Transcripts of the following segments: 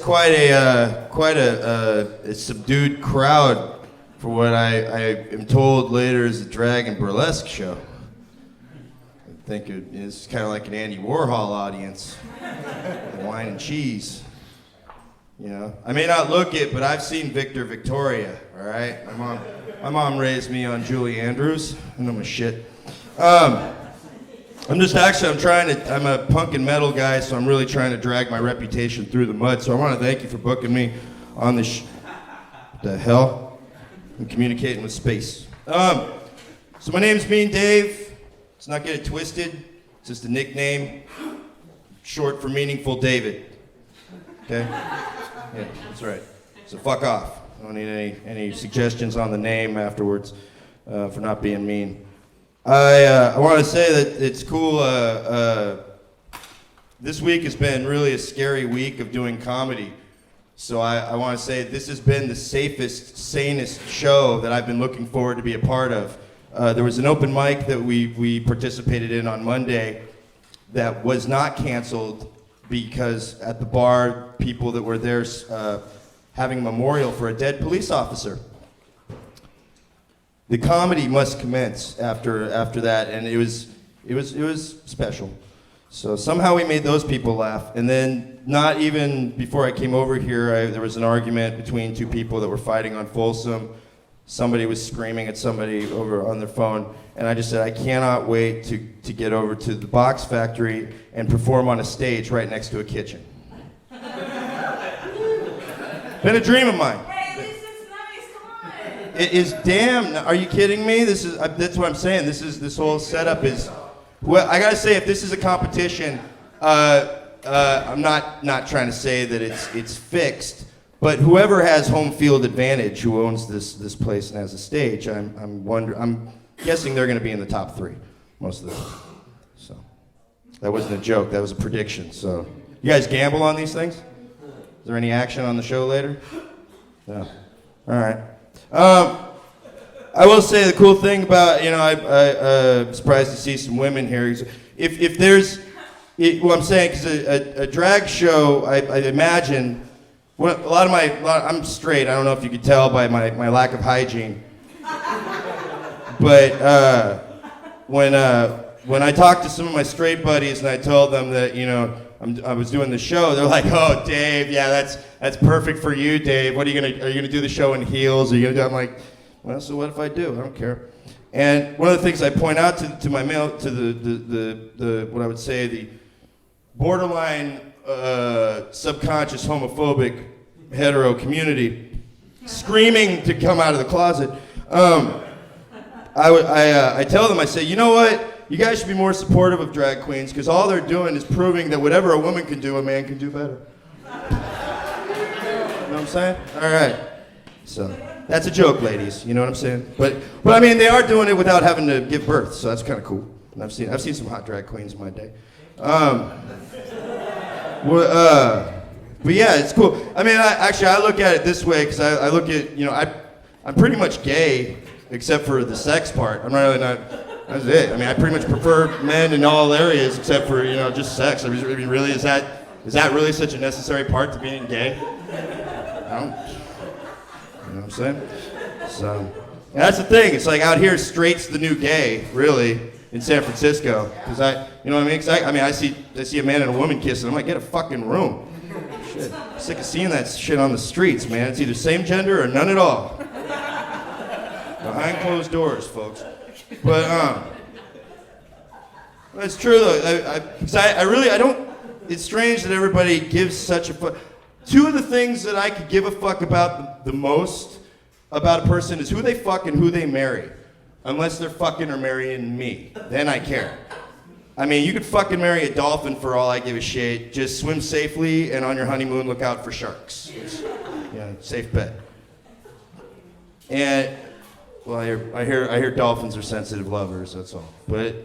quite a subdued crowd for what I am told later is a drag and burlesque show. I think it's kind of like an Andy Warhol audience, wine and cheese. You know, I may not look it, but I've seen Victor Victoria. All right, my mom raised me on Julie Andrews. I know my shit. I'm a punk and metal guy, so I'm really trying to drag my reputation through the mud. So I want to thank you for booking me on this. The hell? I'm communicating with space. So my name's Mean Dave. Let's not get it twisted. It's just a nickname, short for Meaningful David. Okay? Yeah, that's right. So fuck off. I don't need any suggestions on the name afterwards for not being mean. I want to say that it's cool. This week has been really a scary week of doing comedy. So I want to say this has been the safest, sanest show that I've been looking forward to be a part of. There was an open mic that we participated in on Monday that was not canceled because at the bar, people that were there having a memorial for a dead police officer. The comedy must commence after that, and it was special. So somehow we made those people laugh, and then not even before I came over here, there was an argument between two people that were fighting on Folsom. Somebody was screaming at somebody over on their phone, and I just said I cannot wait to get over to the Box Factory and perform on a stage right next to a kitchen. Been a dream of mine. It is damn. Are you kidding me? That's what I'm saying. This whole setup is. Well, I gotta say, if this is a competition, I'm not trying to say that it's fixed, but whoever has home field advantage, who owns this place and has a stage, I'm guessing they're gonna be in the top 3, most of them. So that wasn't a joke. That was a prediction. So you guys gamble on these things? Is there any action on the show later? No. All right. I will say the cool thing about, I'm surprised to see some women here. If there's, what I'm saying, because a drag show, I imagine, I'm straight, I don't know if you could tell by my lack of hygiene. But when I talk to some of my straight buddies and I told them that, I was doing the show, they're like, "Oh, Dave, yeah, that's perfect for you, Dave. Are you gonna do the show in heels? Are you gonna do?" I'm like, "Well, so what if I do? I don't care." And one of the things I point out to my male, to the what I would say the borderline subconscious homophobic hetero community, screaming to come out of the closet. I tell them, I say, you know what? You guys should be more supportive of drag queens because all they're doing is proving that whatever a woman can do, a man can do better. You know what I'm saying? All right. So that's a joke, ladies. You know what I'm saying? But I mean, they are doing it without having to give birth, so that's kind of cool. And I've seen some hot drag queens in my day. But yeah, it's cool. I mean, I look at it this way because I look at, I'm pretty much gay except for the sex part. I'm really not. That's it. I mean, I pretty much prefer men in all areas except for, just sex. I mean, really, is that really such a necessary part to being gay? I don't. You know what I'm saying? So, that's the thing. It's like out here, straight's the new gay, really, in San Francisco. Because you know what I mean? 'Cause I see a man and a woman kissing. I'm like, get a fucking room. Shit. I'm sick of seeing that shit on the streets, man. It's either same gender or none at all. Behind closed doors, folks. But it's true though. I don't. It's strange that everybody gives such a fuck. Two of the things that I could give a fuck about the most about a person is who they fuck and who they marry. Unless they're fucking or marrying me, then I care. I mean, you could fucking marry a dolphin for all I give a shit. Just swim safely and on your honeymoon, look out for sharks. Safe bet. And. Well, I hear dolphins are sensitive lovers. That's all. But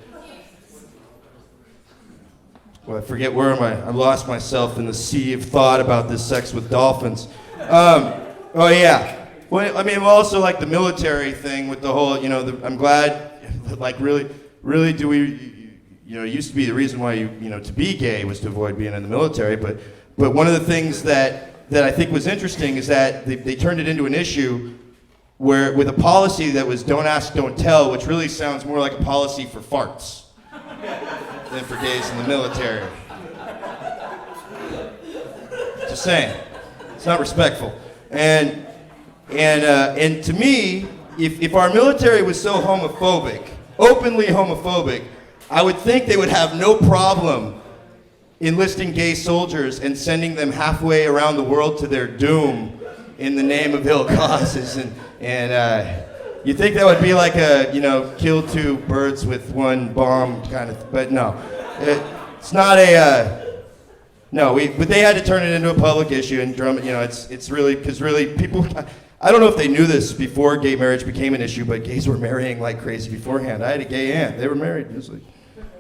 I forget where am I? I lost myself in the sea of thought about this sex with dolphins. Oh yeah. Well, I mean, also like the military thing with the whole. I'm glad. Like really, do we? It used to be the reason why to be gay was to avoid being in the military. But one of the things that that I think was interesting is that they turned it into an issue where with a policy that was don't ask, don't tell, which really sounds more like a policy for farts than for gays in the military. Just saying, it's not respectful. And to me, if our military was so homophobic, openly homophobic, I would think they would have no problem enlisting gay soldiers and sending them halfway around the world to their doom in the name of ill causes. And you think that would be like a, kill two birds with one bomb kind of, but no. It's not no, but they had to turn it into a public issue and drum it, it's really, because really people, I don't know if they knew this before gay marriage became an issue, but gays were marrying like crazy beforehand. I had a gay aunt, they were married, it was like,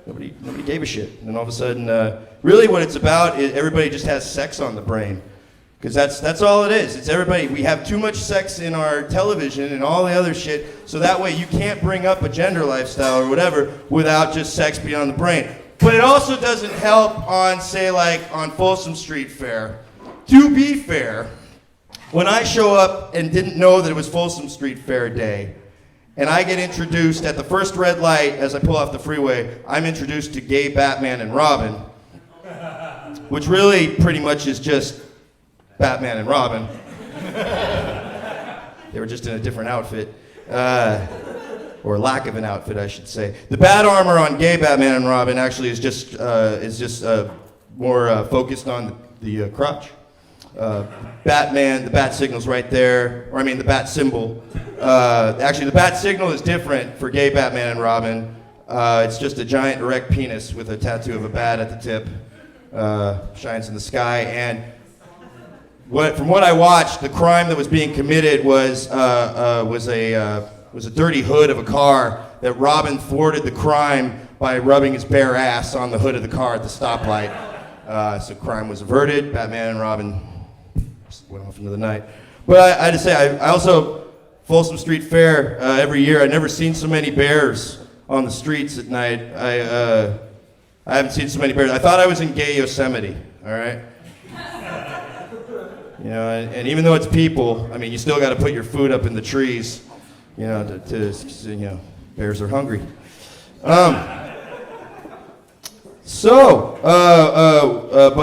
nobody gave a shit. And then all of a sudden, really what it's about is everybody just has sex on the brain. Because that's all it is. It's everybody, we have too much sex in our television and all the other shit, so that way you can't bring up a gender lifestyle or whatever without just sex being on the brain. But it also doesn't help on, say, like on Folsom Street Fair. To be fair, when I show up and didn't know that it was Folsom Street Fair day, and I get introduced at the first red light as I pull off the freeway, I'm introduced to gay Batman and Robin, which really pretty much is just Batman and Robin. They were just in a different outfit. Or lack of an outfit, I should say. The bat armor on gay Batman and Robin actually is just more focused on the crotch. Batman, the bat signal's right there, the bat symbol. Actually, the bat signal is different for gay Batman and Robin. It's just a giant erect penis with a tattoo of a bat at the tip. Shines in the sky, and from what I watched, the crime that was being committed was a dirty hood of a car that Robin thwarted the crime by rubbing his bare ass on the hood of the car at the stoplight. So crime was averted. Batman and Robin went off into the night. But I had to say, I also, Folsom Street Fair every year, I've never seen so many bears on the streets at night. I haven't seen so many bears. I thought I was in gay Yosemite, all right? And even though it's people, you still got to put your food up in the trees. Bears are hungry. By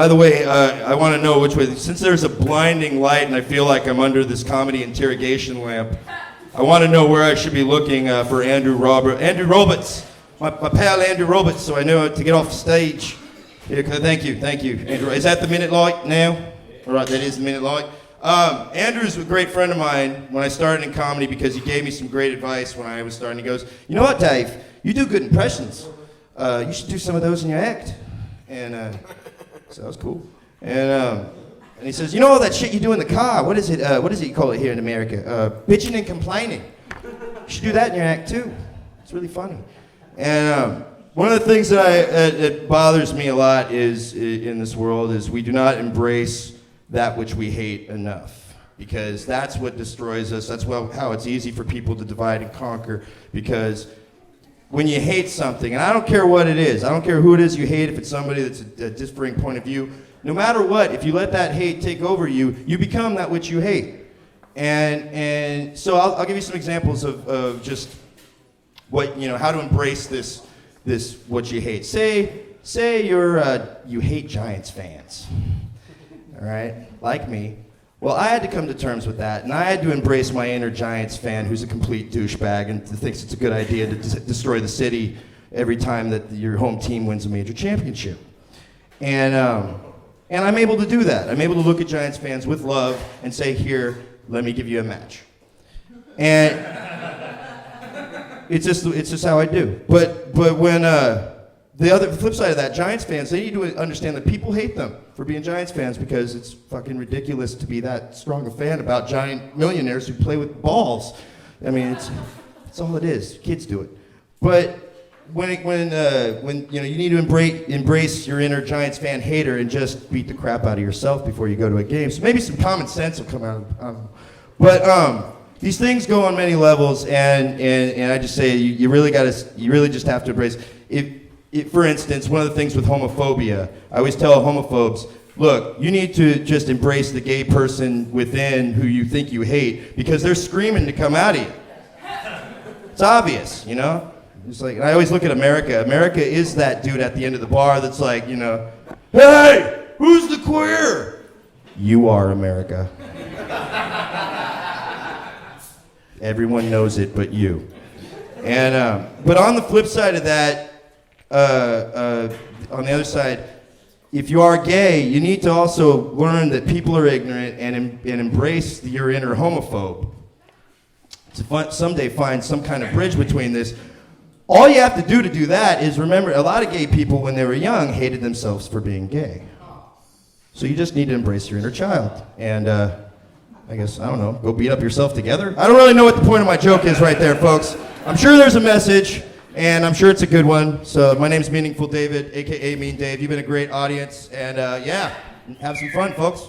the way, I want to know which way, since there's a blinding light and I feel like I'm under this comedy interrogation lamp, I want to know where I should be looking for Andrew Roberts, my pal Andrew Roberts, so I know to get off stage. Yeah, thank you, Andrew. Is that the minute light now? All right, that is the minute light. Andrew's a great friend of mine when I started in comedy because he gave me some great advice when I was starting. He goes, you know what, Dave? You do good impressions. You should do some of those in your act. And so that was cool. And he says, you know all that shit you do in the car? What is it you call it here in America? Bitching and complaining. You should do that in your act too. It's really funny. And one of the things that bothers me a lot is in this world is we do not embrace that which we hate enough, because that's what destroys us. That's how it's easy for people to divide and conquer, because when you hate something, and I don't care what it is, I don't care who it is you hate, if it's somebody that's a differing point of view, no matter what, if you let that hate take over you, you become that which you hate. And so I'll give you some examples of just what, how to embrace this what you hate. Say you hate Giants fans. All right, like me. Well, I had to come to terms with that, and I had to embrace my inner Giants fan who's a complete douchebag and thinks it's a good idea to destroy the city every time that your home team wins a major championship. And I'm able to do that. I'm able to look at Giants fans with love and say, here, let me give you a match. And it's just how I do. But when the flip side of that, Giants fans, they need to understand that people hate them for being Giants fans because it's fucking ridiculous to be that strong a fan about giant millionaires who play with balls. It's all it is. Kids do it. But when you need to embrace your inner Giants fan hater and just beat the crap out of yourself before you go to a game. So maybe some common sense will come out of it. But these things go on many levels, and I just say you really just have to embrace. For instance, one of the things with homophobia, I always tell homophobes, look, you need to just embrace the gay person within who you think you hate because they're screaming to come out of you. It's obvious, you know? It's like, and I always look at America. America is that dude at the end of the bar that's like, you know, hey, who's the queer? You are America. Everyone knows it but you. And, but on the flip side of that, on the other side, if you are gay, you need to also learn that people are ignorant and embrace your inner homophobe. To someday find some kind of bridge between this. All you have to do that is remember, a lot of gay people when they were young hated themselves for being gay. So you just need to embrace your inner child. And I guess, I don't know, go beat up yourself together? I don't really know what the point of my joke is right there, folks. I'm sure there's a message, and I'm sure it's a good one. So my name's Meaningful David, a.k.a. Mean Dave. You've been a great audience, and yeah, have some fun, folks.